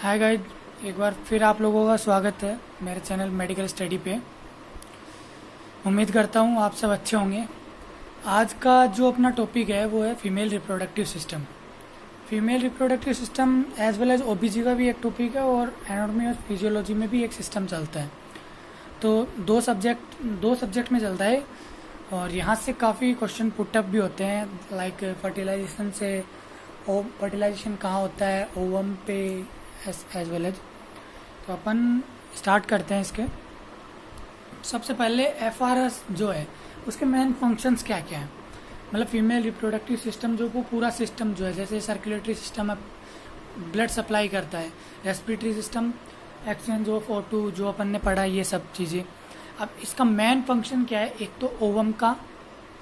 हाय guide, एक बार फिर आप लोगों का स्वागत है मेरे चैनल मेडिकल स्टडी पे। उम्मीद करता हूँ आप सब अच्छे होंगे। आज का जो अपना टॉपिक है वो है female reproductive system. Female reproductive system as well as OBG का भी एक टॉपिक है और एनाटॉमी और फिजियोलॉजी में भी एक सिस्टम चलता है। तो दो सब्जेक्ट में चलता है और यहाँ से काफ़ी क्वेश्चन पुटअप भी होते हैं, लाइक फर्टिलाइजेशन से फर्टिलाइजेशन कहाँ होता है, ओवम पे एज वेल एज। तो अपन स्टार्ट करते हैं इसके। सबसे पहले एफआरएस जो है उसके मेन फंक्शंस क्या क्या हैं। मतलब फीमेल रिप्रोडक्टिव सिस्टम जो वो पूरा सिस्टम जो है, जैसे सर्कुलेटरी सिस्टम ब्लड सप्लाई करता है, respiratory system exchange of O2 जो अपन ने पढ़ा, ये सब चीज़ें। अब इसका मेन फंक्शन क्या है, एक तो ओवम का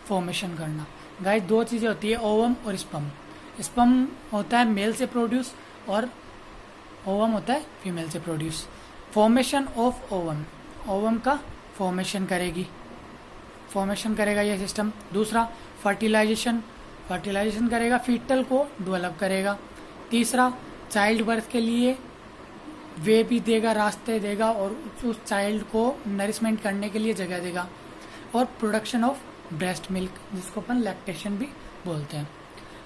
फॉर्मेशन करना। गाइस दो चीज़ें होती है, ओवम और स्पर्म। स्पर्म होता है मेल से प्रोड्यूस और ओवम होता है फीमेल से produce. Formation of ovum, ovum का फॉर्मेशन करेगा ये सिस्टम। दूसरा फर्टिलाइजेशन करेगा, फीटल को डेवलप करेगा। तीसरा चाइल्ड बर्थ के लिए वे भी देगा, रास्ते देगा और उस चाइल्ड को नरिशमेंट करने के लिए जगह देगा। और प्रोडक्शन ऑफ ब्रेस्ट मिल्क, जिसको अपन लैक्टेशन भी बोलते हैं।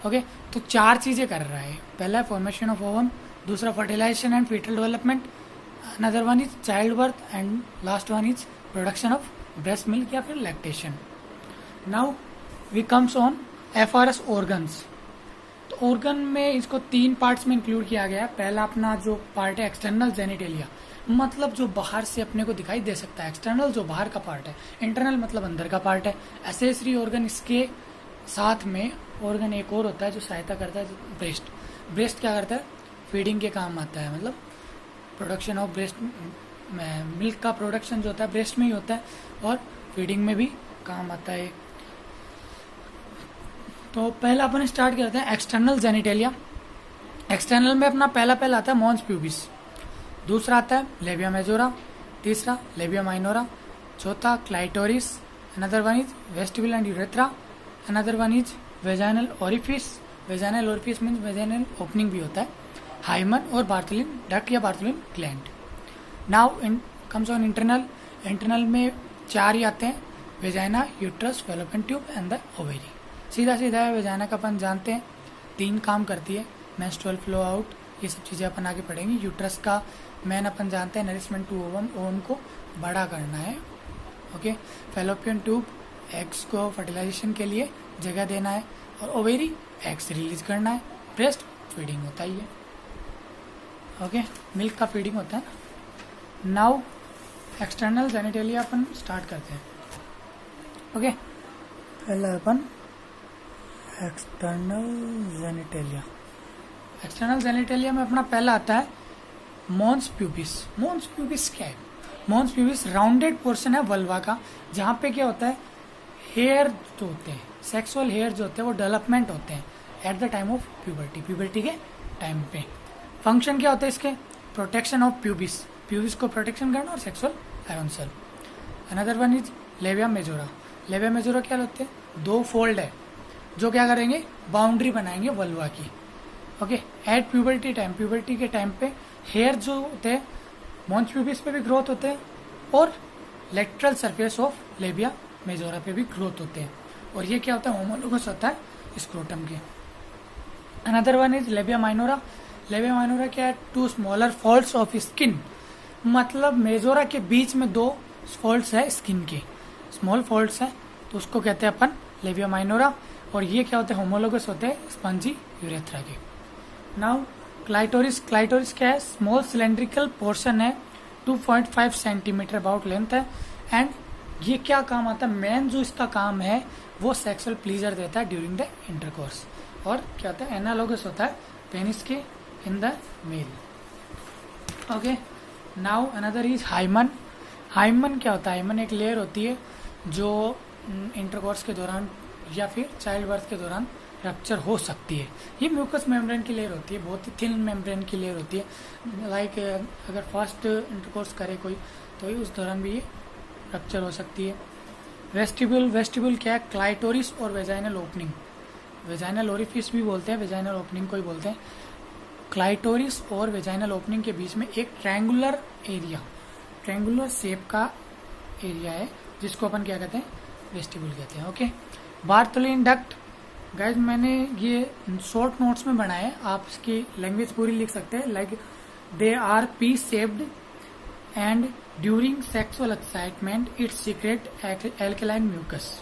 ओके, तो चार चीज़ें कर रहा है। पहला फॉर्मेशन ऑफ ओवम, दूसरा fertilisation and foetal development, another one is child birth and last one is production of breast milk या फिर lactation. Now we comes on FRS organs. तो ऑर्गन में इसको तीन पार्ट्स में इंक्लूड किया गया है। पहला अपना जो पार्ट है एक्सटर्नल जेनिटेलिया, मतलब जो बाहर से अपने को दिखाई दे सकता है। एक्सटर्नल जो बाहर का पार्ट है, इंटरनल मतलब अंदर का पार्ट है। एसेसरी ऑर्गन, इसके साथ में ऑर्गन एक और होता है जो सहायता करता है, ब्रेस्ट क्या करता है, फीडिंग के काम आता है। मतलब प्रोडक्शन ऑफ ब्रेस्ट मिल्क का प्रोडक्शन जो होता है ब्रेस्ट में ही होता है और फीडिंग में भी काम आता है। तो पहला अपन स्टार्ट करते हैं एक्सटर्नल जेनिटेलिया। एक्सटर्नल में अपना पहला आता है मॉन्स प्यूबिस, दूसरा आता है लेबिया मेजोरा, तीसरा लेबिया माइनोरा, चौथा clitoris, another one is vestibule and urethra, another one is vaginal orifice. Vaginal orifice means vaginal opening भी होता है। हाइमन और बार्थलिन डक्ट या Bartholin gland. Now comes on internal में चार ही आते हैं, vagina, uterus, fallopian tube and the ovary. सीधा है। वेजाइना का अपन जानते हैं तीन काम करती है, मेंस्ट्रुअल फ्लो आउट, ये सब चीज़ें अपन आगे पढ़ेंगे। यूट्रस का मेन अपन जानते हैं नरिशमेंट टू ओवम, ओवम को बड़ा करना है। ओके, फैलोपियन ट्यूब एग्स को फर्टिलाइजेशन के लिए जगह देना है और ओवेरी एग्स रिलीज करना है। ब्रेस्ट फीडिंग होता ही है। ओके, मिल्क का फीडिंग होता है ना। नाउ एक्सटर्नल जेनिटेलिया अपन स्टार्ट करते हैं। ओके, पहला अपन एक्सटर्नल जेनिटेलिया में अपना पहला आता है मॉन्स प्यूबिस। मॉन्स प्यूबिस क्या है? मॉन्स प्यूबिस राउंडेड पोर्शन है वल्वा का, जहाँ पे क्या होता है, हेयर जो होते हैं, सेक्सुअल हेयर जो होते हैं वो डेवलपमेंट होते हैं at the time of puberty के टाइम पे। फंक्शन क्या होता है इसके? प्रोटेक्शन ऑफ प्यूबिस को प्रोटेक्शन करना और sexual arousal. Another one is labia majora. Labia majora क्या होते हैं? दो फोल्ड है जो क्या करेंगे, बाउंड्री बनाएंगे वल्वा की। ओके, एट प्यूबर्टी के टाइम पे हेयर जो होते हैं मॉन्स प्यूबिस पे भी ग्रोथ होते हैं और lateral surface of labia majora पे भी ग्रोथ होते हैं। और ये क्या होता है, होमोलोगस होता है स्क्रोटम के। Another one is labia minora. Labia minora क्या है? टू स्मॉलर फॉल्ड्स ऑफ स्किन, मतलब मेजोरा के बीच में दो फॉल्ड्स है स्किन के, स्मॉल फॉल्ड्स है, तो उसको कहते हैं अपन लेबिया माइनोरा। और ये क्या होते हैं, होमोलोगस होते हैं स्पंजी यूरेथ्रा के। नाउ क्लाइटोरिस क्या है? स्मॉल सिलेंड्रिकल पोर्शन है, 2.5 सेंटीमीटर अबाउट लेंथ है। एंड ये क्या काम आता है, मेन जो इसका काम है वो सेक्सुअल प्लीजर देता है ड्यूरिंग द इंटरकोर्स। और क्या होता है, एनालोगस होता है पेनिस के in the male. Okay, now another is hymen. Hymen क्या होता है? हाइमन एक लेयर होती है जो इंटरकोर्स के दौरान या फिर चाइल्ड बर्थ के दौरान रप्चर हो सकती है। ये म्यूकस मेम्ब्रेन की लेयर होती है, बहुत ही थिन मेम्ब्रेन की लेयर होती है। लाइक अगर फर्स्ट इंटरकोर्स करे कोई तो उस दौरान भी ये रप्चर हो सकती है। वेस्टिब्यूल क्या है? क्लाइटोरिस और वेजाइनल ओपनिंग, वेजाइनल ओरिफिस भी बोलते हैं, वेजाइनल ओपनिंग को ही बोलते हैं। क्लाइटोरिस और वेजाइनल ओपनिंग के बीच में एक ट्रायंगुलर एरिया, ट्रायंगुलर शेप का एरिया है जिसको अपन क्या कहते हैं, वेस्टिब्यूल कहते हैं। ओके, बार्थोलिन डक्ट गाइज मैंने ये शॉर्ट नोट्स में बनाया है, आप इसकी लैंग्वेज पूरी लिख सकते हैं। Like they are P shaped and during sexual excitement it's secrete alkaline mucus,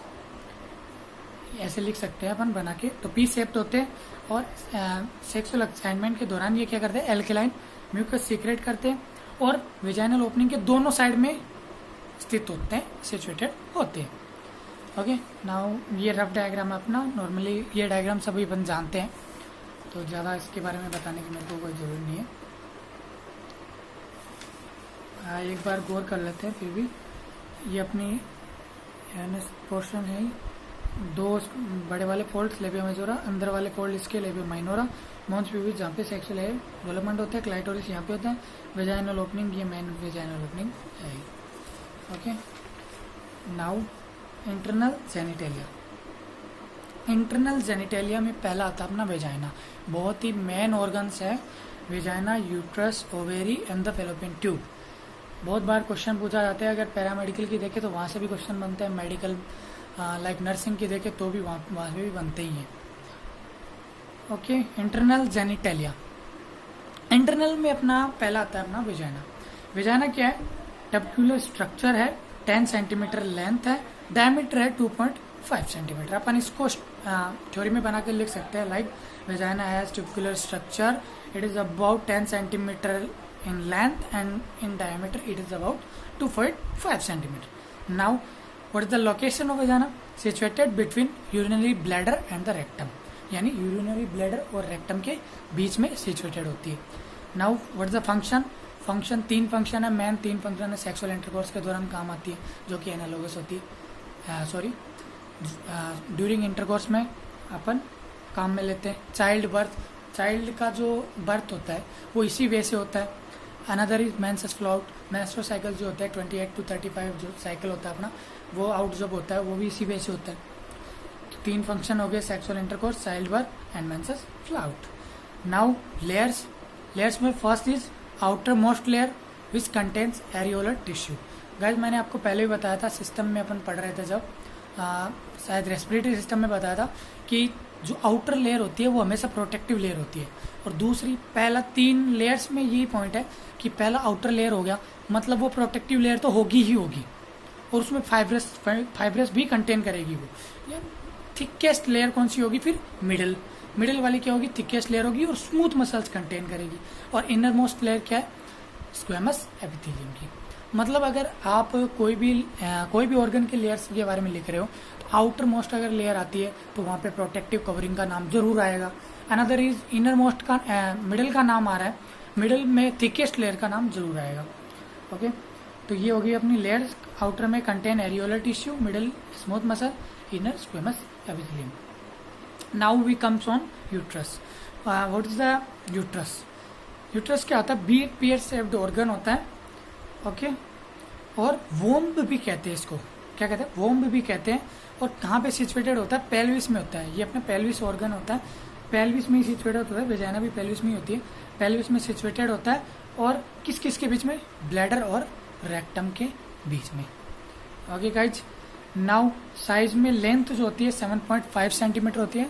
ऐसे लिख सकते हैं अपन बना के। तो पी शेप्ड होते हैं और सेक्सुअल एक्साइटमेंट के दौरान ये क्या करते हैं, एल्कलाइन म्यूकस सीक्रेट करते हैं और वेजाइनल ओपनिंग के दोनों साइड में स्थित होते हैं, सिचुएटेड होते हैं। ओके, नाउ ये रफ डायग्राम अपना, नॉर्मली ये डायग्राम सभी अपन जानते हैं, तो ज़्यादा इसके बारे में बताने की मेरे को कोई ज़रूरत नहीं है। एक बार गौर कर लेते हैं फिर भी। ये अपनी पोर्शन है, दो बड़े वाले फोल्ड्स लेबिया मेजोरा, अंदर वाले फोल्ड इसके लेबिया माइनोरा, मॉन्स प्यूबिस जहाँ पे सेक्सुअल है डेवलपमेंट होता है, क्लाइटोरिस यहाँ पे होता है, वेजाइनल ओपनिंग ये मेन वेजाइनल ओपनिंग है। Okay, now internal genitalia. Internal genitalia में पहला आता है अपना वेजाइना, बहुत ही मेन ऑर्गन्स है vagina, uterus, ovary and the fallopian tube. बहुत बार क्वेश्चन पूछा जाता है, अगर पैरामेडिकल की देखे तो वहाँ से भी क्वेश्चन बनते हैं, मेडिकल लाइक नर्सिंग की देखे तो भी वहाँ से भी बनते ही हैं। Okay, internal genitalia. इंटरनल में अपना पहला आता है अपना वेजाइना। वेजाइना क्या है, टब्क्यूलर स्ट्रक्चर है, 10 सेंटीमीटर लेंथ है, डायमीटर है 2.5 सेंटीमीटर। अपन इसको थ्योरी में बना के लिख सकते हैं, like vagina has tubular structure, it is about 10 centimetre in length and in diameter it is about 2.5 centimeter. Now what is the location of vagina? Situated between urinary bladder and the rectum, यानी urinary bladder और rectum के बीच में situated होती है। Now what is the function? Function 3 function है, main 3 function है, sexual intercourse के दौरान काम आती है जो कि एनालोगस होती है, सॉरी ड्यूरिंग इंटरकोर्स में अपन काम में लेते हैं। चाइल्ड बर्थ, चाइल्ड का जो बर्थ होता है वो इसी वे से होता है। Another is menses flow, menstrual cycle जो होता है 28 to 35 जो साइकिल होता है अपना, वो आउट जब होता है वो भी इसी वे से होता है। तो 3 फंक्शन हो गए, sexual intercourse, child birth and menses flow. Now layers, layers में first is outer most layer which contains areolar tissue. Guys मैंने आपको पहले भी बताया था, सिस्टम में अपन पढ़ रहे थे जब शायद रेस्पिरेटरी सिस्टम में बताया था कि जो आउटर लेयर होती है वो हमेशा प्रोटेक्टिव लेयर होती है, और दूसरी पहला 3 लेयर्स में यही पॉइंट है कि पहला आउटर लेयर हो गया मतलब वो प्रोटेक्टिव लेयर तो होगी ही होगी, और उसमें फाइब्रस भी कंटेन करेगी वो। थिकेस्ट लेयर कौन सी होगी, फिर मिडिल वाली क्या होगी, थिकेस्ट लेयर होगी और स्मूथ मसल्स कंटेन करेगी। और इनर मोस्ट लेयर क्या है, स्क्वेमस एपिथेलियम की। मतलब अगर आप कोई भी ऑर्गन के लेयर्स के बारे में लिख रहे हो तो आउटर मोस्ट अगर लेयर आती है तो वहाँ पे प्रोटेक्टिव कवरिंग का नाम जरूर आएगा। अनदर इज इनर मोस्ट का, मिडिल का नाम आ रहा है, मिडिल में थिकेस्ट लेयर का नाम जरूर आएगा। ओके, तो ये होगी अपनी लेयर्स। आउटर में contain areolar tissue, middle smooth muscle, inner squamous epithelium. Now we comes on uterus. What is the uterus? Uterus क्या होता है, बी पेयर शेप्ड ऑर्गन होता है। ओके, और वोम्ब भी कहते हैं इसको, क्या कहते हैं, वोम्ब भी कहते हैं। और कहाँ पे सिचुएटेड होता है, पेल्विस में होता है। ये अपना पेल्विस ऑर्गन होता है, पेल्विस में ही सिचुएटेड होता है, वेजाइना भी पेल्विस में ही होती है, पेल्विस में सिचुएटेड होता है। और किस किस के बीच में, ब्लैडर और रेक्टम के बीच में। ओके गाइज, नाउ साइज में लेंथ जो होती है 7.5 सेंटीमीटर होती है,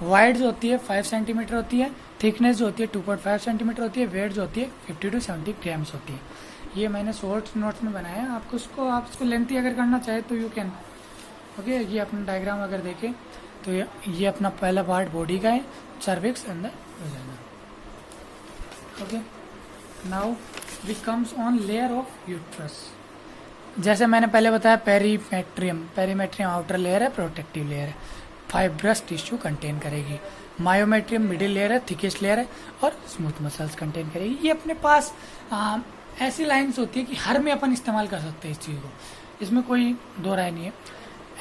वाइड जो होती है 5 सेंटीमीटर होती है, थिकनेस जो होती है 2.5 सेंटीमीटर होती है, वेट जो होती है 50 to 70 ग्राम्स होती है। ये मैंने शॉर्ट नोट्स में बनाया है, आप इसको लेंथी अगर करना चाहे तो यू कैन। ओके, ये अपना डायग्राम अगर देखें तो ये अपना पहला पार्ट बॉडी का है, cervix and the vagina. Okay, now we comes on layer of uterus. जैसे मैंने पहले बताया, पेरीमेट्रियम आउटर लेयर है, प्रोटेक्टिव लेयर है, फाइब्रस टिश्यू कंटेन करेगी। मायोमेट्रियम मिडिल लेयर है, थिकेस्ट लेयर है, और स्मूथ मसल्स कंटेन करेगी। ये अपने पास ऐसी लाइंस होती है कि हर में अपन इस्तेमाल कर सकते हैं इस चीज़ को, इसमें कोई दो राय नहीं है।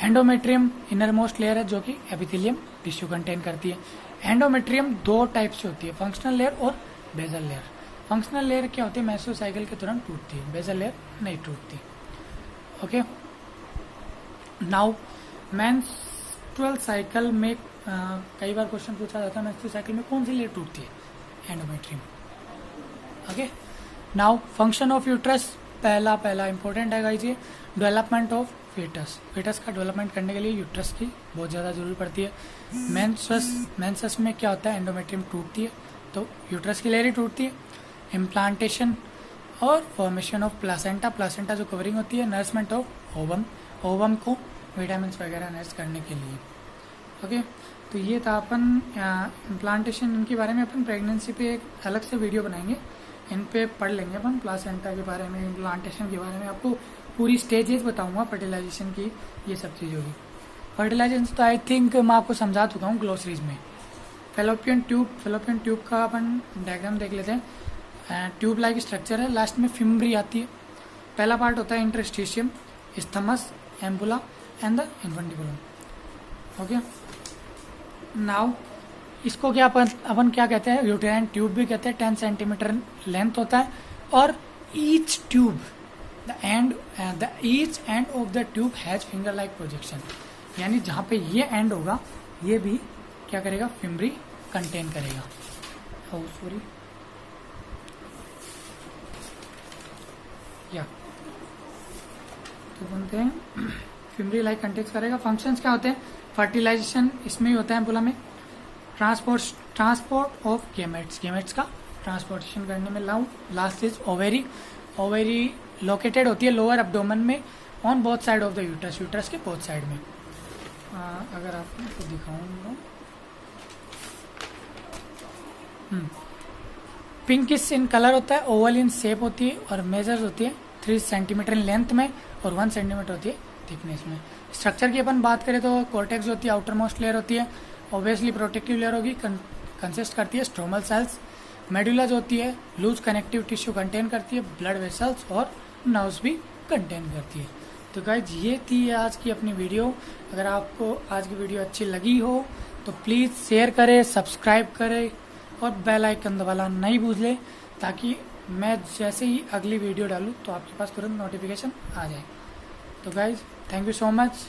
एंडोमेट्रियम इनर मोस्ट लेयर है जो कि एपिथेलियम टिश्यू कंटेन करती है। एंडोमेट्रियम 2 टाइप से होती है, फंक्शनल लेयर और बेजल लेयर। फंक्शनल लेयर क्या होती है, मेंस्ट्रुअल साइकिल के तुरंत टूटती है, बेजल लेयर नहीं टूटती। ओके, नाउ मेंस्ट्रुअल साइकिल में कई बार क्वेश्चन पूछा जाता है, मेंस्ट्रुअल साइकिल में कौन सी लेयर टूटती है, endometrium. Okay, now function of uterus, पहला इंपॉर्टेंट है गाइस ये, डेवलपमेंट ऑफ फेटस। फेटस का डेवलपमेंट करने के लिए यूट्रस की बहुत ज़्यादा जरूरी पड़ती है। मेंसेस में क्या होता है, एंडोमेट्रियम टूटती है तो यूट्रस की लेयर ही टूटती है। इम्प्लांटेशन और फॉर्मेशन ऑफ प्लासेंटा, प्लासेंटा जो कवरिंग होती है। नर्समेंट ऑफ ओवम, ओवम को विटामिन वगैरह नर्स करने के लिए। ओके, तो ये था अपन इम्प्लांटेशन, इनके बारे में अपन प्रेगनेंसी पे एक अलग से वीडियो बनाएंगे, इन पे पढ़ लेंगे अपन प्लासेंटा के बारे में, इम्प्लांटेशन के बारे में आपको पूरी स्टेजेस बताऊंगा फर्टिलाइजेशन की, ये सब चीज़ों की। फर्टिलाइजेशन तो आई थिंक मैं आपको समझा चुका हूँ ग्लोसरीज में। फेलोपियन ट्यूब का अपन डायग्राम देख लेते हैं। ट्यूब लाइक स्ट्रक्चर है, लास्ट में फिम्ब्री आती है। पहला पार्ट होता है interstitium, isthmus, ampulla and the infundibulum. Okay, now इसको क्या अपन क्या कहते हैं, यूटेराइन ट्यूब भी कहते हैं। 10 सेंटीमीटर लेंथ होता है और each tube each end of the tube has finger like projection, यानी जहाँ पे ये एंड होगा ये भी क्या करेगा, फिम्ब्री कंटेन करेगा। सॉरी या तो बनते हैं फिम्ब्री लाइक कंटेक्ट करेगा। फंक्शंस क्या होते हैं, फर्टिलाइजेशन इसमें ही होता है एम्बुला में। ट्रांसपोर्ट ऑफ गेमेट्स का ट्रांसपोर्टेशन करने में last is ovary. Ovary located होती है लोअर एब्डोमेन में, on both side of the uterus के बोथ साइड में। अगर आपको दिखाऊंगा, पिंकिश इन कलर होता है, ओवल इन शेप होती है और मेजर्स होती है 3 सेंटीमीटर इन लेंथ में और 1 सेंटीमीटर होती है थिकनेस में। स्ट्रक्चर की अपन बात करें तो कॉर्टेक्स होती है, आउटर मोस्ट लेयर होती है, ऑब्वियसली प्रोटेक्टिव लेयर होगी, कंसिस्ट करती है स्ट्रोमल सेल्स। मेडुला जो होती है लूज कनेक्टिव टिश्यू कंटेन करती है, ब्लड वेसल्स और नर्व्स भी कंटेन करती है। तो गाइज ये थी आज की अपनी वीडियो। अगर आपको आज की वीडियो अच्छी लगी हो तो प्लीज़ शेयर करें, सब्सक्राइब करें और बेल आइकन दबाना नहीं भूल लें, ताकि मैं जैसे ही अगली वीडियो डालूँ तो आपके पास तुरंत नोटिफिकेशन आ जाए। तो guys thank you so much.